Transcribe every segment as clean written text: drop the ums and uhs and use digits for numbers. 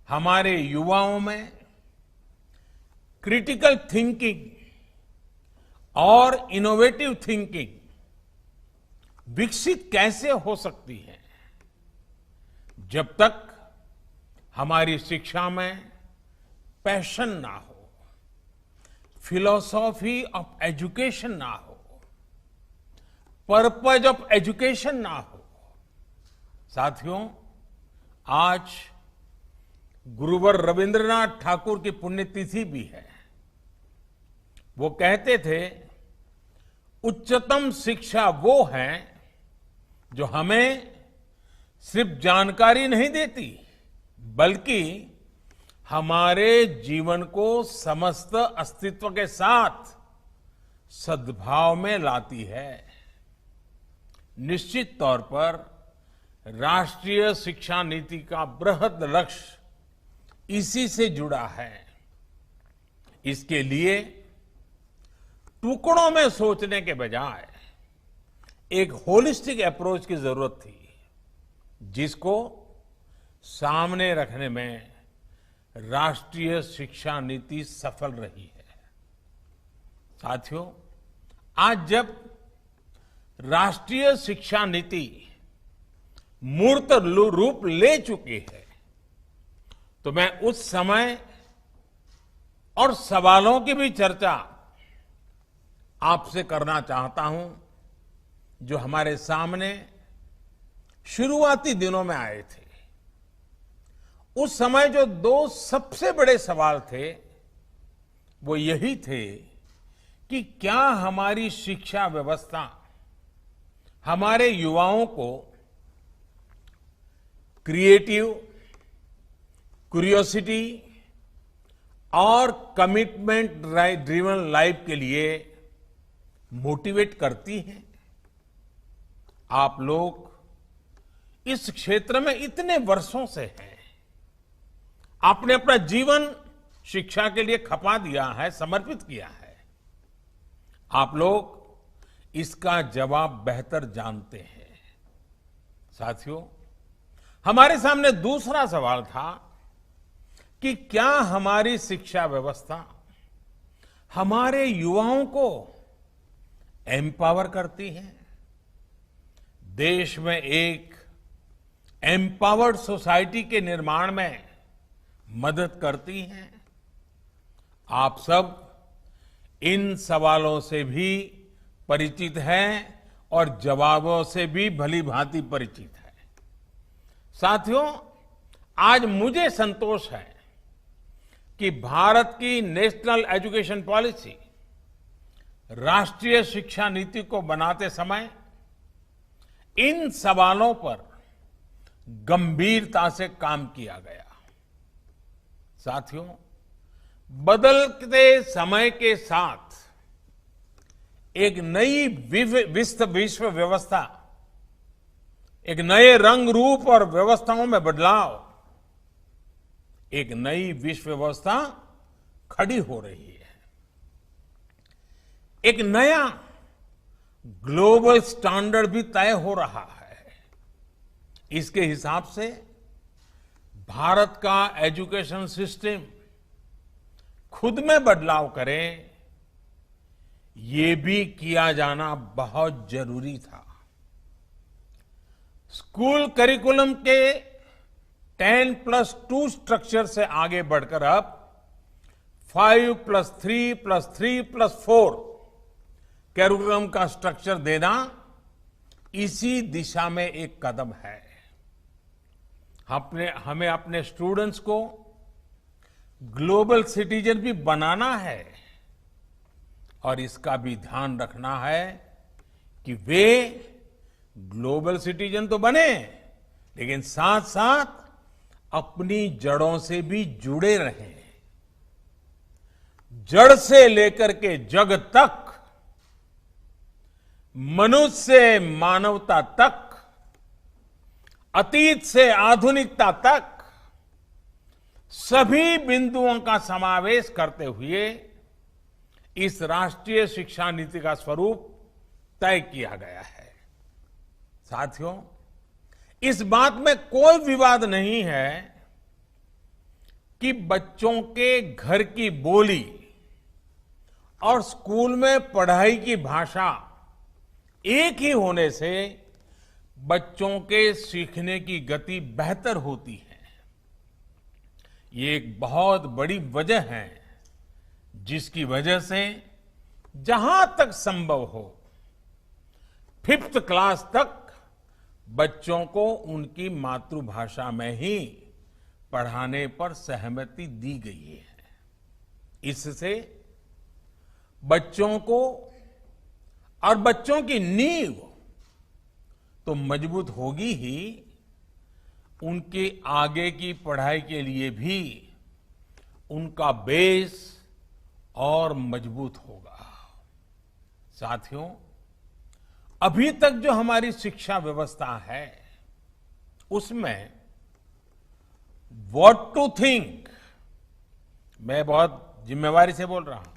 हमारे युवाओं में क्रिटिकल थिंकिंग और इनोवेटिव थिंकिंग विकसित कैसे हो सकती है जब तक हमारी शिक्षा में पैशन ना हो, फिलॉसॉफी ऑफ एजुकेशन ना हो, पर्पज ऑफ एजुकेशन ना हो। साथियों, आज गुरुवर रविंद्रनाथ ठाकुर की पुण्यतिथि भी है। वो कहते थे, उच्चतम शिक्षा वो है जो हमें सिर्फ जानकारी नहीं देती, बल्कि हमारे जीवन को समस्त अस्तित्व के साथ सद्भाव में लाती है। निश्चित तौर पर राष्ट्रीय शिक्षा नीति का बृहद लक्ष्य इसी से जुड़ा है। इसके लिए टुकड़ों में सोचने के बजाय एक होलिस्टिक अप्रोच की जरूरत थी, जिसको सामने रखने में राष्ट्रीय शिक्षा नीति सफल रही है। साथियों, आज जब राष्ट्रीय शिक्षा नीति मूर्त रूप ले चुकी है, तो मैं उस समय और सवालों की भी चर्चा आपसे करना चाहता हूं जो हमारे सामने शुरुआती दिनों में आए थे। उस समय जो दो सबसे बड़े सवाल थे वो यही थे कि क्या हमारी शिक्षा व्यवस्था हमारे युवाओं को क्रिएटिव, क्यूरियोसिटी और कमिटमेंट ड्रिवन लाइफ के लिए मोटिवेट करती है। आप लोग इस क्षेत्र में इतने वर्षों से हैं, आपने अपना जीवन शिक्षा के लिए खपा दिया है, समर्पित किया है। आप लोग इसका जवाब बेहतर जानते हैं। साथियों, हमारे सामने दूसरा सवाल था कि क्या हमारी शिक्षा व्यवस्था हमारे युवाओं को एम्पावर करती है, देश में एक एम्पावर्ड सोसाइटी के निर्माण में मदद करती है। आप सब इन सवालों से भी परिचित हैं और जवाबों से भी भली भांति परिचित है। साथियों, आज मुझे संतोष है कि भारत की नेशनल एजुकेशन पॉलिसी, राष्ट्रीय शिक्षा नीति को बनाते समय इन सवालों पर गंभीरता से काम किया गया। साथियों, बदलते समय के साथ एक नई विश्व व्यवस्था, एक नए रंग रूप और व्यवस्थाओं में बदलाव, एक नई विश्व व्यवस्था खड़ी हो रही है। एक नया ग्लोबल स्टैंडर्ड भी तय हो रहा है। इसके हिसाब से भारत का एजुकेशन सिस्टम खुद में बदलाव करे, ये भी किया जाना बहुत जरूरी था। स्कूल करिकुलम के 10+2 स्ट्रक्चर से आगे बढ़कर अब 5+3+3+4 करिकुलम का स्ट्रक्चर देना इसी दिशा में एक कदम है। हमें अपने स्टूडेंट्स को ग्लोबल सिटीजन भी बनाना है और इसका भी ध्यान रखना है कि वे ग्लोबल सिटीजन तो बने, लेकिन साथ साथ अपनी जड़ों से भी जुड़े रहें। जड़ से लेकर के जग तक, मनुष्य से मानवता तक, अतीत से आधुनिकता तक सभी बिंदुओं का समावेश करते हुए इस राष्ट्रीय शिक्षा नीति का स्वरूप तय किया गया है। साथियों, इस बात में कोई विवाद नहीं है कि बच्चों के घर की बोली और स्कूल में पढ़ाई की भाषा एक ही होने से बच्चों के सीखने की गति बेहतर होती है। ये एक बहुत बड़ी वजह है जिसकी वजह से जहां तक संभव हो 5th क्लास तक बच्चों को उनकी मातृभाषा में ही पढ़ाने पर सहमति दी गई है। इससे बच्चों को और बच्चों की नींव तो मजबूत होगी ही, उनके आगे की पढ़ाई के लिए भी उनका बेस और मजबूत होगा। साथियों, अभी तक जो हमारी शिक्षा व्यवस्था है उसमें व्हाट टू थिंक, मैं बहुत जिम्मेवारी से बोल रहा हूं,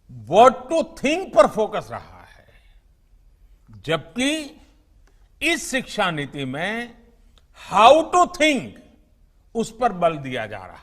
व्हाट टू थिंक पर फोकस रहा है, जबकि इस शिक्षा नीति में हाउ टू थिंक उस पर बल दिया जा रहा